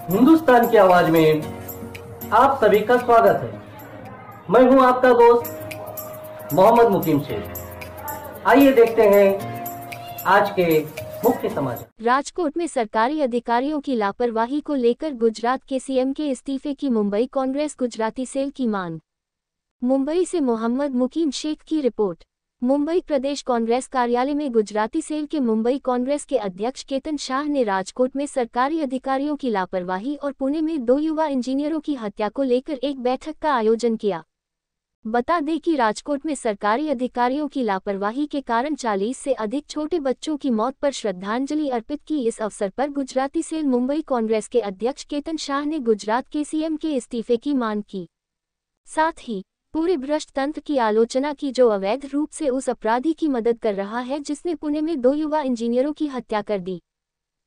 हिंदुस्तान की आवाज में आप सभी का स्वागत है। मैं हूं आपका दोस्त मोहम्मद मुकीम शेख। आइए देखते हैं आज के मुख्य समाचार। राजकोट में सरकारी अधिकारियों की लापरवाही को लेकर गुजरात के सीएम के इस्तीफे की मुंबई कांग्रेस गुजराती सेल की मांग। मुंबई से मोहम्मद मुकीम शेख की रिपोर्ट। मुंबई प्रदेश कांग्रेस कार्यालय में गुजराती सेल के मुंबई कांग्रेस के अध्यक्ष केतन शाह ने राजकोट में सरकारी अधिकारियों की लापरवाही और पुणे में 2 युवा इंजीनियरों की हत्या को लेकर एक बैठक का आयोजन किया। बता दें कि राजकोट में सरकारी अधिकारियों की लापरवाही के कारण 40 से अधिक छोटे बच्चों की मौत पर श्रद्धांजलि अर्पित की। इस अवसर पर गुजराती सेल मुंबई कांग्रेस के अध्यक्ष केतन शाह ने गुजरात के सीएम के इस्तीफे की मांग की। साथ ही पूरे भ्रष्ट तंत्र की आलोचना की जो अवैध रूप से उस अपराधी की मदद कर रहा है जिसने पुणे में 2 युवा इंजीनियरों की हत्या कर दी।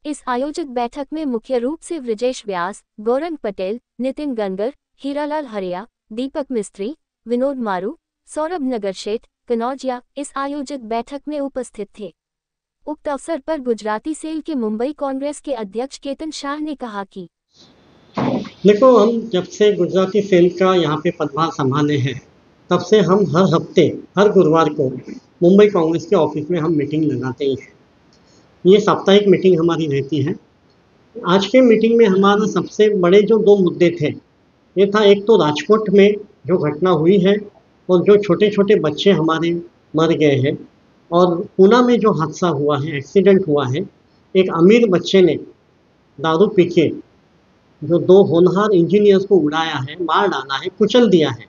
इस आयोजित बैठक में मुख्य रूप से ब्रजेश व्यास, गौरंग पटेल, नितिन गंगर, हीरालाल हरिया, दीपक मिस्त्री, विनोद मारू, सौरभ नगरशेठ, कनौजिया इस आयोजित बैठक में उपस्थित थे। उक्त अवसर पर गुजराती सेल के मुंबई कांग्रेस के अध्यक्ष केतन शाह ने कहा कि देखो, हम जब से गुजराती सेल का यहाँ पे पदभार संभाले हैं तब से हम हर हफ्ते हर गुरुवार को मुंबई कांग्रेस के ऑफिस में हम मीटिंग लगाते ही हैं। ये साप्ताहिक मीटिंग हमारी रहती है। आज के मीटिंग में हमारा सबसे बड़े जो 2 मुद्दे थे, ये था एक तो राजकोट में जो घटना हुई है और जो छोटे छोटे बच्चे हमारे मर गए हैं, और पूना में जो हादसा हुआ है, एक्सीडेंट हुआ है, एक अमीर बच्चे ने दारू पी के जो 2 होनहार इंजीनियर्स को उड़ाया है, मार डाला है, कुचल दिया है।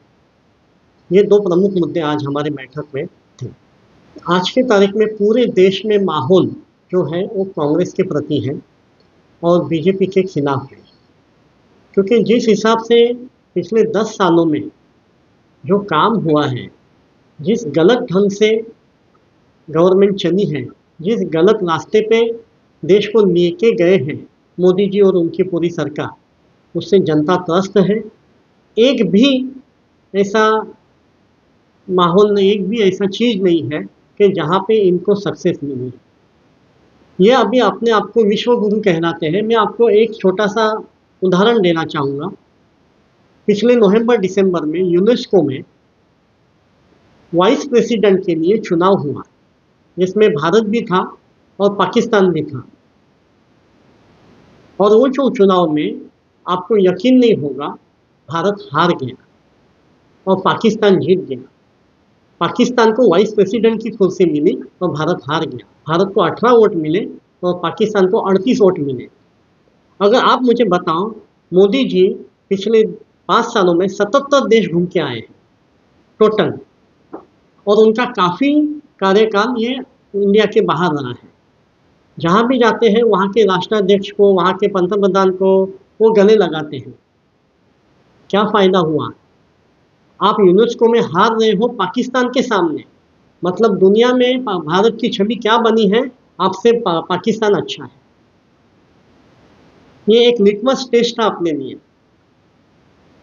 ये 2 प्रमुख मुद्दे आज हमारे बैठक में थे। आज की तारीख में पूरे देश में माहौल जो है वो कांग्रेस के प्रति है और बीजेपी के खिलाफ है, क्योंकि जिस हिसाब से पिछले 10 सालों में जो काम हुआ है, जिस गलत ढंग से गवर्नमेंट चली है, जिस गलत रास्ते पे देश को लेके गए हैं मोदी जी और उनकी पूरी सरकार, उससे जनता त्रस्त है। एक भी ऐसा माहौल नहीं, एक भी ऐसा चीज़ नहीं है कि जहाँ पे इनको सक्सेस मिली है। ये अभी अपने आप को विश्व गुरु कहलाते हैं। मैं आपको एक छोटा सा उदाहरण देना चाहूँगा। पिछले नवंबर दिसंबर में यूनेस्को में वाइस प्रेसिडेंट के लिए चुनाव हुआ, जिसमें भारत भी था और पाकिस्तान भी था। और वो जो चुनाव में आपको यकीन नहीं होगा, भारत हार गया और पाकिस्तान जीत गया। पाकिस्तान को वाइस प्रेसिडेंट की कुर्सी मिली और भारत हार गया। भारत को 18 वोट मिले और पाकिस्तान को 38 वोट मिले। अगर आप मुझे बताओ, मोदी जी पिछले 5 सालों में 77 देश घूम के आए हैं टोटल, और उनका काफ़ी कार्यकाल ये इंडिया के बाहर रहा है। जहाँ भी जाते हैं वहाँ के राष्ट्राध्यक्ष को, वहाँ के पंतप्रधान को वो गले लगाते हैं। क्या फ़ायदा हुआ? आप यूनेस्को में हार रहे हो पाकिस्तान के सामने। मतलब दुनिया में भारत की छवि क्या बनी है? आपसे पाकिस्तान अच्छा है। ये एक लिटमस टेस्ट था अपने लिए।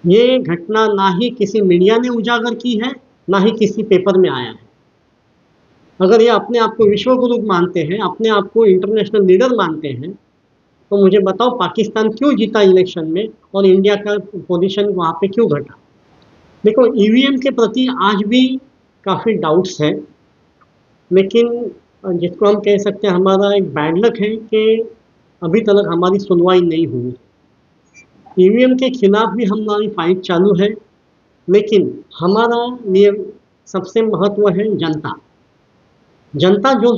ये घटना ना ही किसी मीडिया ने उजागर की है, ना ही किसी पेपर में आया है। अगर ये अपने आप को विश्व गुरु मानते हैं, अपने आप को इंटरनेशनल लीडर मानते हैं, तो मुझे बताओ पाकिस्तान क्यों जीता इलेक्शन में और इंडिया का पोजीशन वहाँ पे क्यों घटा? देखो, ईवीएम के प्रति आज भी काफ़ी डाउट्स हैं, लेकिन जिसको हम कह सकते हैं हमारा एक बैड लक है कि अभी तक हमारी सुनवाई नहीं हुई। ईवीएम के खिलाफ भी हमारी फाइट चालू है, लेकिन हमारा लिए सबसे महत्व है जनता। जनता जो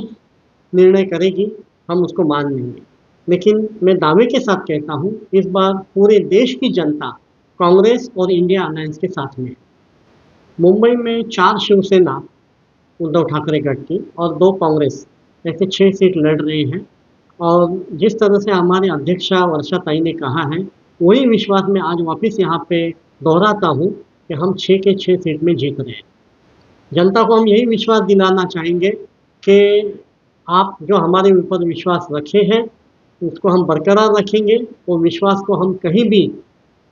निर्णय करेगी हम उसको मान लेंगे। लेकिन मैं दावे के साथ कहता हूँ, इस बार पूरे देश की जनता कांग्रेस और इंडिया अलायंस के साथ में है। मुंबई में 4 शिवसेना उद्धव ठाकरे गढ़ की और 2 कांग्रेस, ऐसे 6 सीट लड़ रहे हैं। और जिस तरह से हमारे अध्यक्षा वर्षा ताई ने कहा है, वही विश्वास मैं आज वापस यहाँ पे दोहराता हूँ कि हम 6 के 6 सीट में जीत रहे हैं। जनता को हम यही विश्वास दिलाना चाहेंगे कि आप जो हमारे ऊपर विश्वास रखे हैं उसको हम बरकरार रखेंगे और विश्वास को हम कहीं भी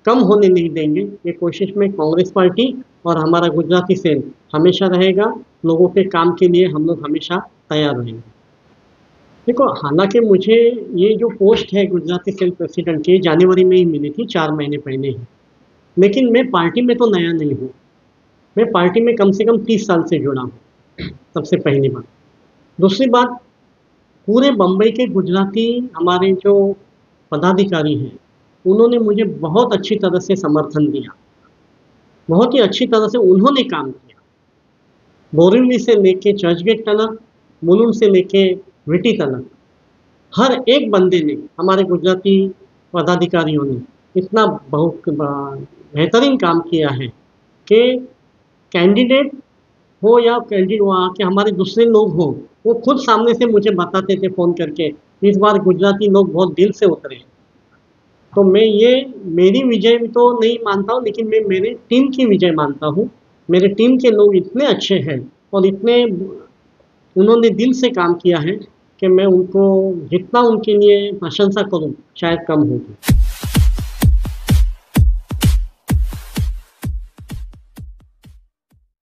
कम होने नहीं देंगे। ये कोशिश में कांग्रेस पार्टी और हमारा गुजराती सेल हमेशा रहेगा। लोगों के काम के लिए हम लोग हमेशा तैयार रहेंगे। देखो, हालांकि मुझे ये जो पोस्ट है गुजराती सेल प्रेसिडेंट की, जनवरी में ही मिली थी, 4 महीने पहले ही। लेकिन मैं पार्टी में तो नया नहीं हूँ। मैं पार्टी में कम से कम 30 साल से जुड़ा हूँ, सबसे पहली बात। दूसरी बात, पूरे बम्बई के गुजराती हमारे जो पदाधिकारी हैं, उन्होंने मुझे बहुत अच्छी तरह से समर्थन दिया, बहुत ही अच्छी तरह से उन्होंने काम किया। बोरिवली से लेके चर्चगेट तक, मुलुंड से लेके विटी तक, हर एक बंदे ने, हमारे गुजराती पदाधिकारियों ने इतना बहुत बेहतरीन काम किया है कि कैंडिडेट हो या कैंडिडेट वहाँ के हमारे दूसरे लोग हों, वो खुद सामने से मुझे बताते थे फ़ोन करके, इस बार गुजराती लोग बहुत दिल से उतरे। तो मैं ये मेरी विजय तो नहीं मानता हूँ, लेकिन मैं मेरे टीम की विजय मानता हूँ। मेरे टीम के लोग इतने अच्छे हैं और इतने उन्होंने दिल से काम किया है कि मैं उनको जितना उनके लिए प्रशंसा करूँ शायद कम होगी।